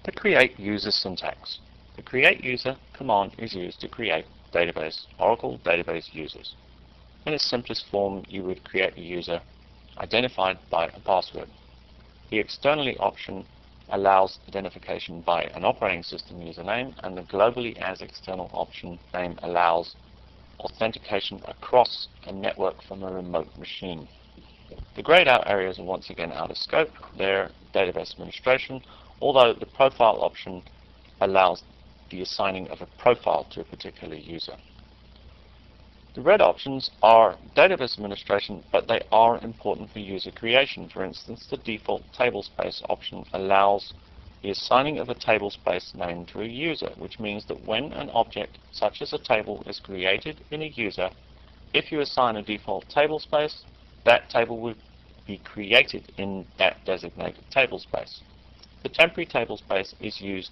The create user syntax. The create user command is used to create Oracle database users. In its simplest form, you would create a user identified by a password. The externally option allows identification by an operating system username, and the globally as external option name allows authentication across a network from a remote machine. The grayed out areas are once again out of scope. They're database administration, although the profile option allows the assigning of a profile to a particular user. The red options are database administration, but they are important for user creation. For instance, the default tablespace option allows the assigning of a tablespace name to a user, which means that when an object such as a table is created in a user, if you assign a default tablespace, that table will be created in that designated tablespace. The temporary tablespace is used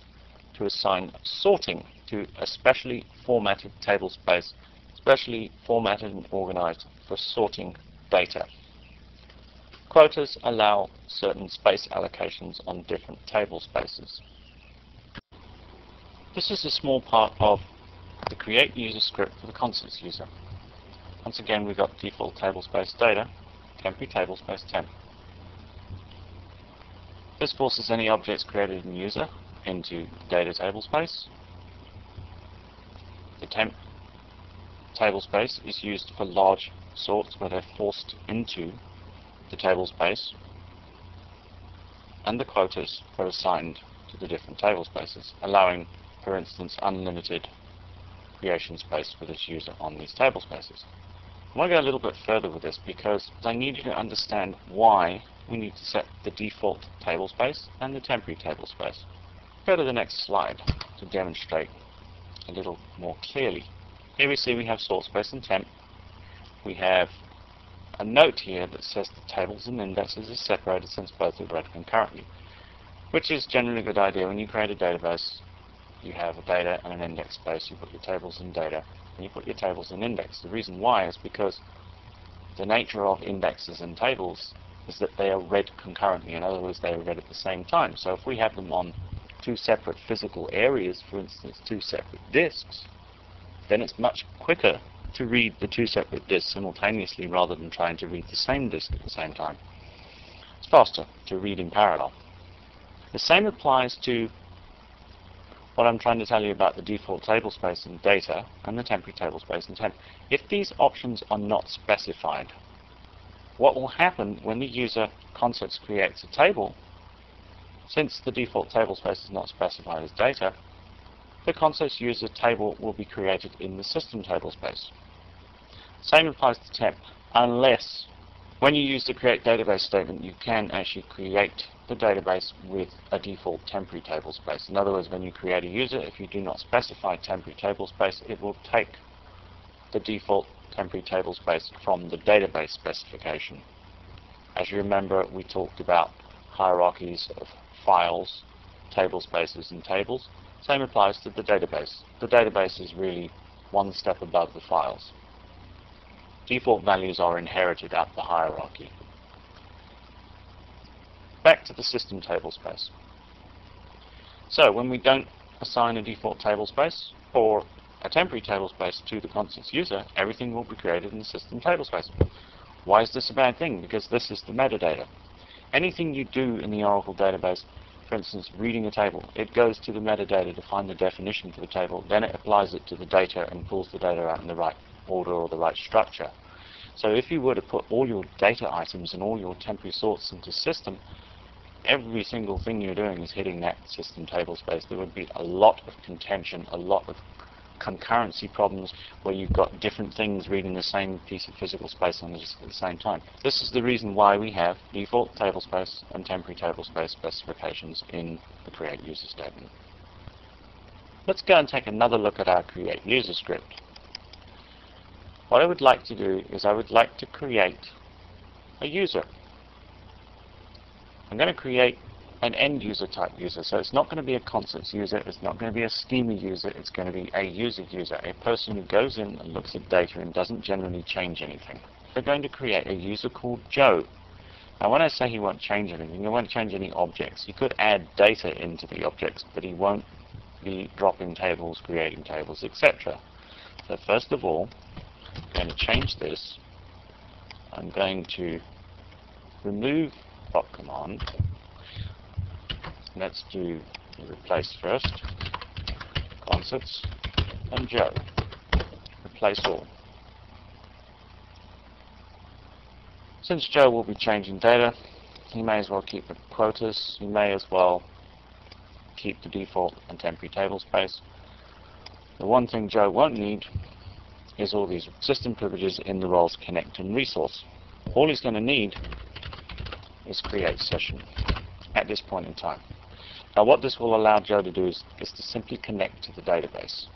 to assign sorting to a specially formatted tablespace, specially formatted and organized for sorting data. Quotas allow certain space allocations on different table spaces. This is a small part of the create user script for the constants user. Once again, we've got default tablespace data, temporary tablespace temp. This forces any objects created in user into data tablespace. The temp tablespace is used for large sorts where they're forced into the tablespace, and the quotas are assigned to the different tablespaces, allowing, for instance, unlimited creation space for this user on these tablespaces. I want to go a little bit further with this because I need you to understand why we need to set the default tablespace and the temporary tablespace. Go to the next slide to demonstrate a little more clearly. Here we see we have sort space and temp. We have a note here that says the tables and indexes are separated since both are read concurrently, which is generally a good idea. When you create a database, you have a data and an index space. You put your tables in data, and you put your tables in index. The reason why is because the nature of indexes and tables is that they are read concurrently. In other words, they are read at the same time. So if we have them on two separate physical areas, for instance, two separate disks, then it's much quicker to read the two separate disks simultaneously rather than trying to read the same disk at the same time. It's faster to read in parallel. The same applies to what I'm trying to tell you about the default tablespace and data and the temporary tablespace and temp. If these options are not specified, what will happen when the user concepts creates a table, since the default tablespace is not specified as data, the concepts user table will be created in the system tablespace. Same applies to temp, unless when you use the create database statement, you can actually create the database with a default temporary tablespace. In other words, when you create a user, if you do not specify temporary tablespace, it will take the default temporary tablespace from the database specification. As you remember, we talked about hierarchies of files, tablespaces, and tables. Same applies to the database. The database is really one step above the files. Default values are inherited up the hierarchy. Back to the system tablespace. So when we don't assign a default tablespace or a temporary tablespace to the constants user, everything will be created in the system tablespace. Why is this a bad thing? Because this is the metadata. Anything you do in the Oracle database, for instance, reading a table, it goes to the metadata to find the definition for the table, then it applies it to the data and pulls the data out in the right order or the right structure. So if you were to put all your data items and all your temporary sorts into system, every single thing you're doing is hitting that system tablespace. There would be a lot of contention, a lot of concurrency problems where you've got different things reading the same piece of physical space on the disk at the same time. This is the reason why we have default tablespace and temporary tablespace specifications in the create user statement. Let's go and take another look at our create user script. What I would like to do is I would like to create a user. I'm going to create an end user type user. So it's not going to be a constants user, it's not going to be a schema user, it's going to be a user, a person who goes in and looks at data and doesn't generally change anything. We're going to create a user called Joe. Now when I say he won't change anything, he won't change any objects. He could add data into the objects, but he won't be dropping tables, creating tables, etc. So first of all, I'm going to change this. I'm going to remove bot command. Let's do replace first. Concerts and Joe. Replace all. Since Joe will be changing data, he may as well keep the quotas. He may as well keep the default and temporary table space. The one thing Joe won't need is all these system privileges in the roles connect and resource. All he's going to need is create session at this point in time. Now what this will allow Joe to do is to simply connect to the database.